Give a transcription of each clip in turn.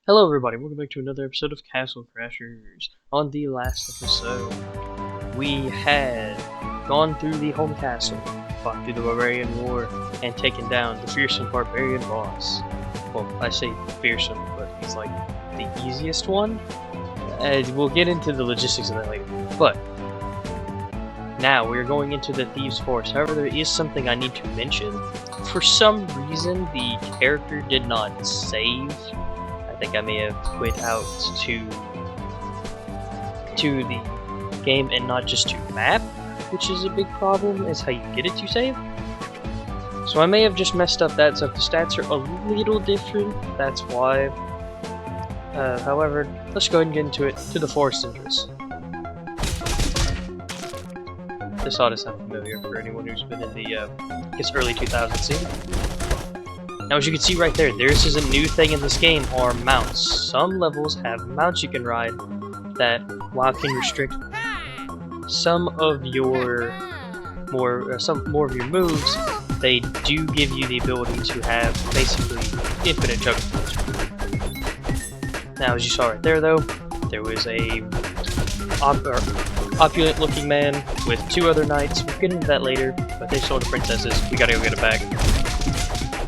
Hello everybody, welcome back to another episode of Castle Crashers. On the last episode, we had gone through the home castle, fought through the Barbarian War, and taken down the fearsome Barbarian boss. Well, I say fearsome, but he's like the easiest one. We'll get into the logistics of that later. But, now we're going into the Thieves' Forest. However, there is something I need to mention. For some reason, the character did not save. I think I may have quit out to the game and not just to map, which is a big problem, is how you get it to save. So I may have just messed up that, so if the stats are a little different, that's why. However, let's go ahead and get into it, to the forest entrance. This ought to sound familiar for anyone who's been in the, I guess, early 2000s scene. Now, as you can see right there, this is a new thing in this game, are mounts. Some levels have mounts you can ride that, while can restrict some of your more of your moves, they do give you the ability to have basically infinite juggling. Now, as you saw right there, though, there was a opulent-looking man with two other knights. We'll get into that later, but they stole the princesses. We gotta go get it back.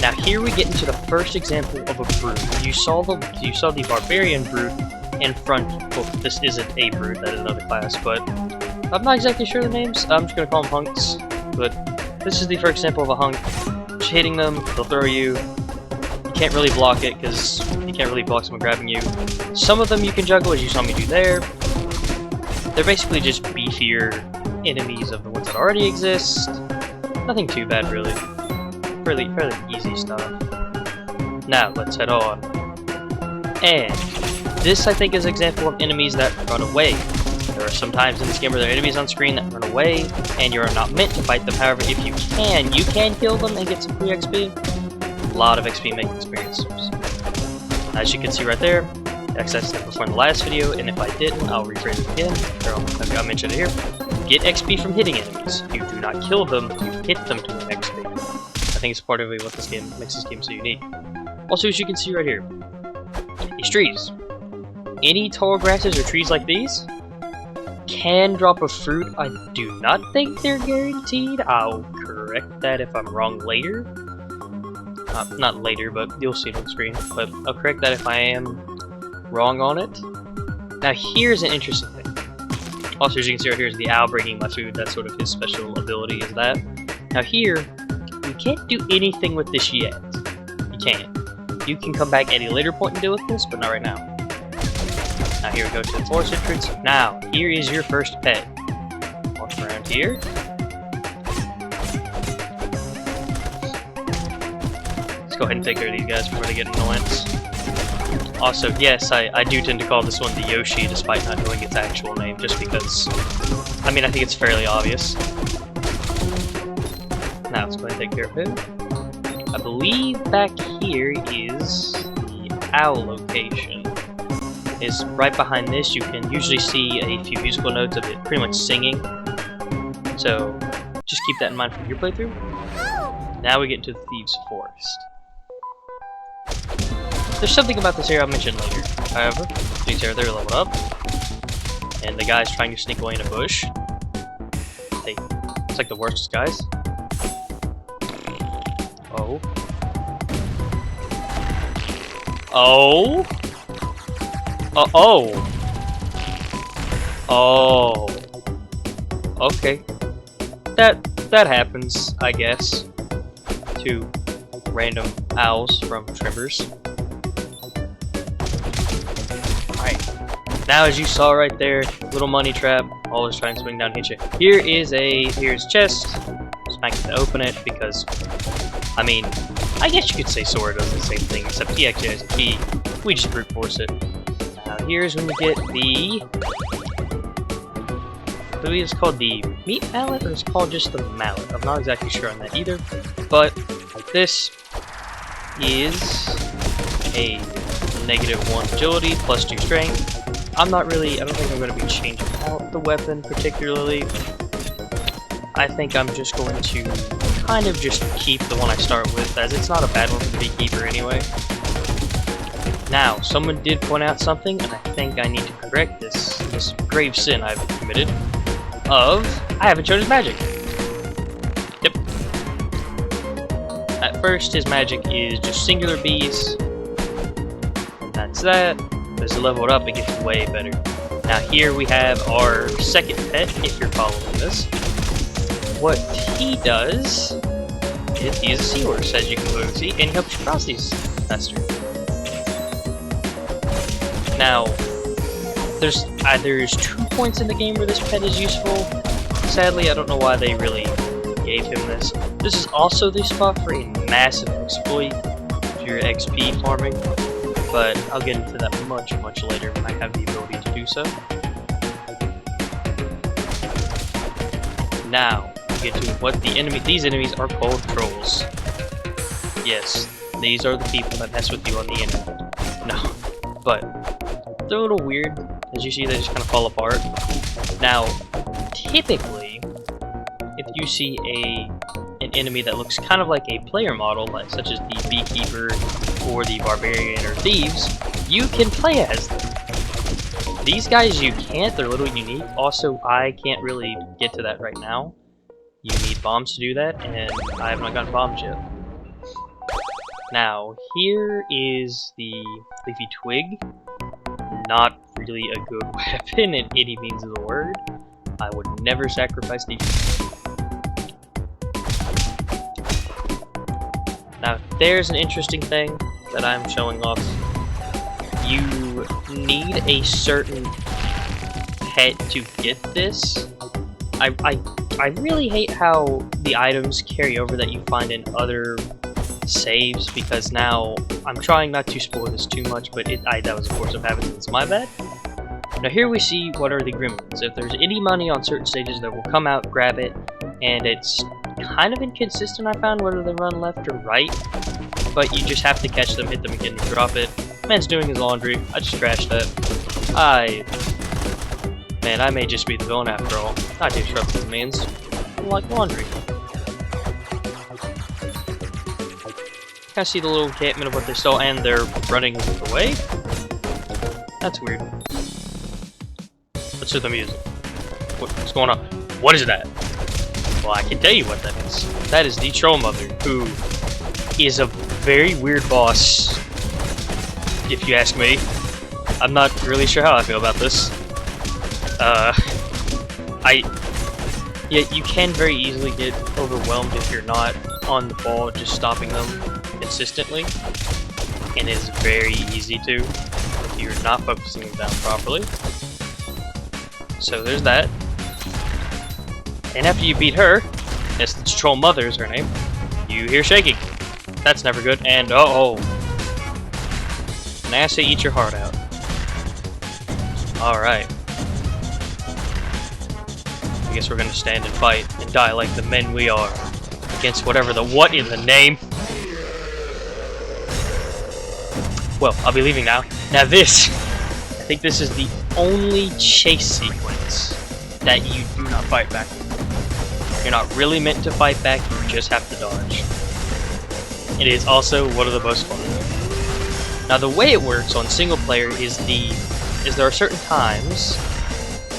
Now here we get into the first example of a brood. You saw the barbarian brood in front. Well, this isn't a brood, that is another class, but I'm not exactly sure the names. I'm just gonna call them hunks. But this is the first example of a hunk. Just hitting them, they'll throw you. You can't really block it because you can't really block someone grabbing you. Some of them you can juggle, as you saw me do there. They're basically just beefier enemies of the ones that already exist. Nothing too bad, really. Fairly easy stuff. Now, let's head on. And this, I think, is an example of enemies that run away. There are some times in this game where there are enemies on screen that run away, and you're not meant to fight them. However, if you can kill them and get some free XP. A lot of XP making experience. As you can see right there, I said that before in the last video, and if I didn't, I'll rephrase it again. Or I'll mention it here. Get XP from hitting enemies. You do not kill them, you hit them to win XP. I think it's part of what this game makes this game so unique. Also, as you can see right here, these trees. Any tall grasses or trees like these can drop a fruit. I do not think they're guaranteed. I'll correct that if I'm wrong later. Not later, but you'll see it on screen. But I'll correct that if I am wrong on it. Now here's an interesting thing. Also, as you can see right here is the owl bringing my food. That's sort of his special ability, is that. Now here, you can't do anything with this yet. You can't. You can come back at a later point and deal with this, but not right now. Now here we go to the forest entrance. Now, here is your first pet. Walk around here. Let's go ahead and take care of these guys before they get annoyance. Also, yes, I do tend to call this one the Yoshi, despite not knowing its actual name, just because, I mean, I think it's fairly obvious. Now, let's go ahead and take care of him. I believe back here is the owl location. Is right behind this. You can usually see a few musical notes of it pretty much singing. So, just keep that in mind for your playthrough. Now we get into the Thieves' Forest. There's something about this area I'll mention later. However, these are they're leveled up, and the guy's trying to sneak away in a bush. It's like the worst disguise. Oh. Oh. Oh. Oh. Okay. That happens, I guess, to random owls from Tremors. Alright. Now, as you saw right there, little money trap. Always try and swing down, hit you. Here's chest. Smack it to open it because, I mean, I guess you could say Sora does the same thing, except he actually has a key. We just brute force it. Now here's when we get the, I believe it's called the meat mallet, or it's called just the mallet. I'm not exactly sure on that either. But this is a -1 agility, +2 strength. I don't think I'm going to be changing out the weapon particularly. I think I'm just going to kind of just keep the one I start with, as it's not a bad one for the Beekeeper anyway. Now, someone did point out something, and I think I need to correct this grave sin I've committed, of I haven't shown his magic. Yep. At first, his magic is just singular bees. And that's that. As it leveled up, it gets way better. Now here we have our second pet, if you're following this. What he does is he is a seahorse, as you can clearly see, and he helps you cross these faster. Now, there's 2 points in the game where this pet is useful. Sadly, I don't know why they really gave him this. This is also the spot for a massive exploit if you're XP farming, but I'll get into that much later when I have the ability to do so. Now, we get to what these enemies are called trolls. Yes, these are the people that mess with you on the internet. No, but they're a little weird. As you see, they just kind of fall apart. Now, typically, if you see an enemy that looks kind of like a player model, like such as the Beekeeper or the Barbarian or Thieves, you can play as them. These guys you can't, they're a little unique. Also, I can't really get to that right now. You need bombs to do that, and I have not gotten bombs yet. Now, here is the Leafy Twig. Not really a good weapon in any means of the word. I would never sacrifice the... Now, there's an interesting thing that I'm showing off. You need a certain pet to get this. I really hate how the items carry over that you find in other saves, because now I'm trying not to spoil this too much, but that was a course of habit, it's my bad. Now here we see what are the gremlins. If there's any money on certain stages, they will come out, grab it, and it's kind of inconsistent, I found, whether they run left or right, but you just have to catch them, hit them again, and drop it. Man's doing his laundry. I just trashed that. Man, I may just be the villain after all. I do trust these means. I like laundry. Kind of see the little encampment of what they stole, and they're running away? That's weird. What's with the music? What's going on? What is that? Well, I can tell you what that is. That is the Troll Mother, who is a very weird boss, if you ask me. I'm not really sure how I feel about this. Yeah, you can very easily get overwhelmed if you're not on the ball, just stopping them consistently, and it's very easy to if you're not focusing them down properly. So there's that. And after you beat her, yes, the Troll Mother is her name, you hear shaking. That's never good, and uh-oh. NASA, eat your heart out. Alright. I guess we're gonna stand and fight and die like the men we are against whatever the what in the name. Well, I'll be leaving now. Now this, I think this is the only chase sequence that you do not fight back. You're not really meant to fight back, you just have to dodge. It is also one of the most fun. Now the way it works on single player is there are certain times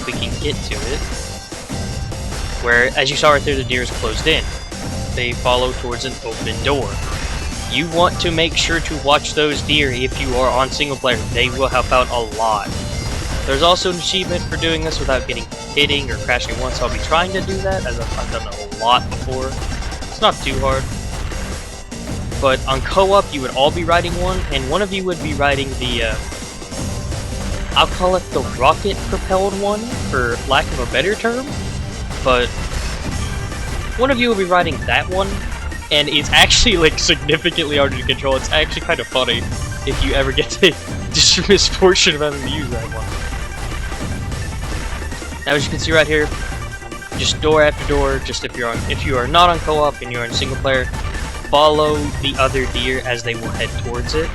we can get to it where, as you saw right there, the deer is closed in. They follow towards an open door. You want to make sure to watch those deer if you are on single player. They will help out a lot. There's also an achievement for doing this without hitting or crashing once. I'll be trying to do that, as I've done a lot before. It's not too hard. But on co-op, you would all be riding one, and one of you would be riding the, I'll call it the rocket-propelled one, for lack of a better term. But one of you will be riding that one, and it's actually like significantly harder to control. It's actually kind of funny if you ever get the misfortune of having to use that one. Now, as you can see right here, just door after door. Just if you are not on co-op and you're in single player, follow the other deer as they will head towards it.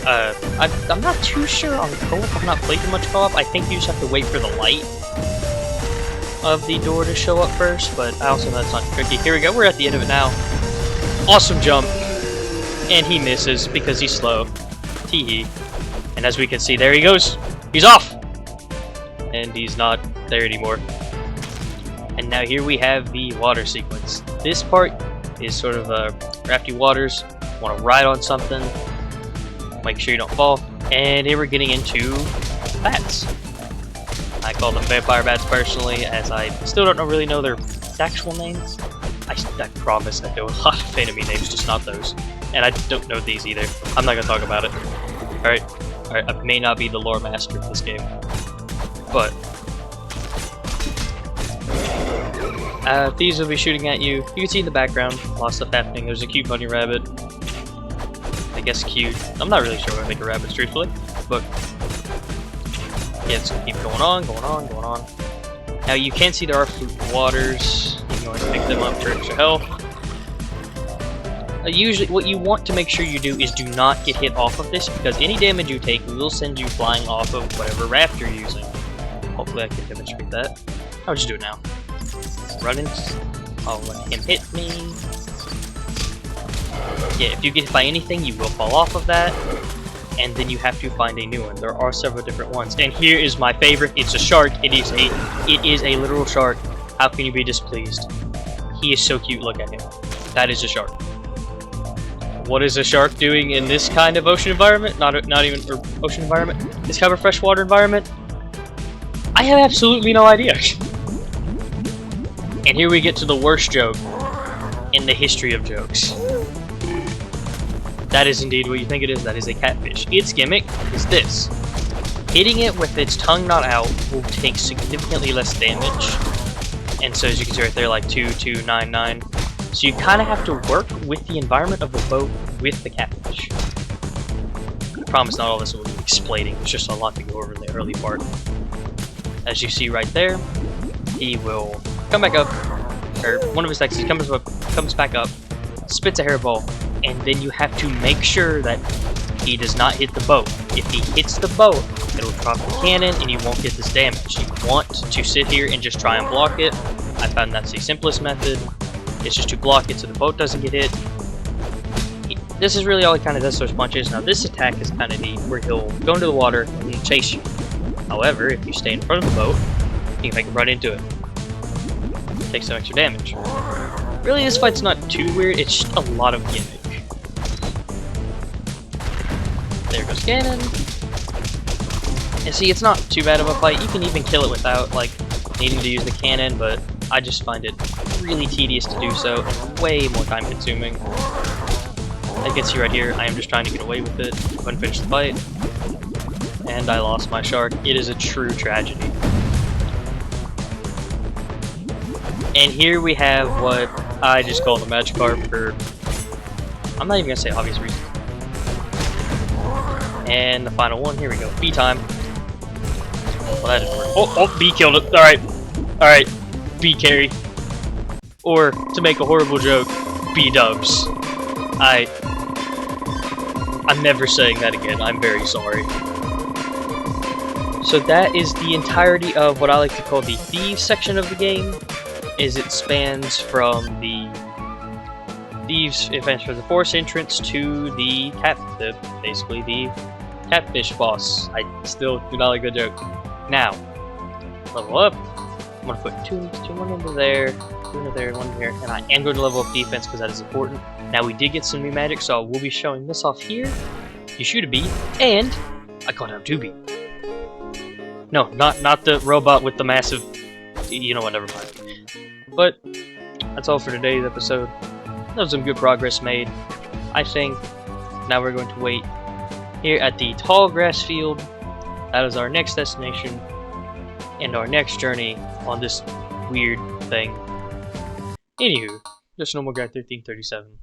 I'm not too sure on co-op. I've not played too much co-op. I think you just have to wait for the light of the door to show up first, but I also know that's not tricky. Here we go, we're at the end of it now. Awesome jump. And he misses because he's slow. Teehee. And as we can see, there he goes. He's off! And he's not there anymore. And now here we have the water sequence. This part is sort of rafty waters. Want to ride on something. Make sure you don't fall. And here we're getting into bats. I call them vampire bats personally, as I still don't really know their actual names. I promise I know a lot of enemy names, just not those. And I don't know these either. I'm not gonna talk about it. Alright, I may not be the lore master of this game. But thieves will be shooting at you. You can see in the background a lot of stuff happening. There's a cute bunny rabbit. I guess cute. I'm not really sure what I think of rabbits, truthfully. But yeah, it's gonna keep going on. Now you can see there are fruit waters. You can always pick them up for extra health. Usually, what you want to make sure you do is do not get hit off of this, because any damage you take will send you flying off of whatever raft you're using. Hopefully I can demonstrate that. I'll just do it now. Running. I'll let him hit me. Yeah, if you get hit by anything, you will fall off of that. And then you have to find a new one. There are several different ones. And here is my favorite. It's a shark. It is a literal shark. How can you be displeased? He is so cute. Look at him. That is a shark. What is a shark doing in this kind of ocean environment? Not even ocean environment. This kind of freshwater environment? I have absolutely no idea. And here we get to the worst joke in the history of jokes. That is indeed what you think it is. That is a catfish. Its gimmick is this. Hitting it with its tongue not out will take significantly less damage. And so as you can see right there, like 2299. So you kind of have to work with the environment of the boat with the catfish. I promise not all this will be explaining. There's just a lot to go over in the early part. As you see right there, he will come back up, or one of his attacks comes back up, spits a hairball, and then you have to make sure that he does not hit the boat. If he hits the boat, it'll drop the cannon and you won't get this damage. You want to sit here and just try and block it. I found that's the simplest method. It's just to block it so the boat doesn't get hit. This is really all he kind of does, those punches. Now this attack is kind of neat, where he'll go into the water and chase you. However, if you stay in front of the boat, you can make him run into it. Take some extra damage. Really, this fight's not too weird, it's just a lot of gimmick. There goes cannon. And see, it's not too bad of a fight. You can even kill it without, like, needing to use the cannon, but I just find it really tedious to do so, and way more time consuming. As you can see right here, I am just trying to get away with it, go ahead and finish the fight. And I lost my shark. It is a true tragedy. And here we have what I just call the Magikarp for, I'm not even going to say obvious reasons. And the final one, here we go. B time. Well, that didn't work. Oh, B killed it. Alright, B carry. Or, to make a horrible joke, B dubs. I'm never saying that again. I'm very sorry. So that is the entirety of what I like to call the Thieves section of the game. Is it spans from the Thieves events for the forest entrance to the basically the catfish boss. I still do not like the joke. Now, level up. I'm gonna put one into there, two into there, one here, and I am going to level up defense because that is important. Now we did get some new magic, so we'll be showing this off here. You shoot a bee, and I caught out 2 bee. No, not the robot with the massive. You know what? Never mind. But that's all for today's episode. There was some good progress made. I think now we're going to wait here at the tall grass field. That is our next destination and our next journey on this weird thing. Anywho, just normal guy 1337.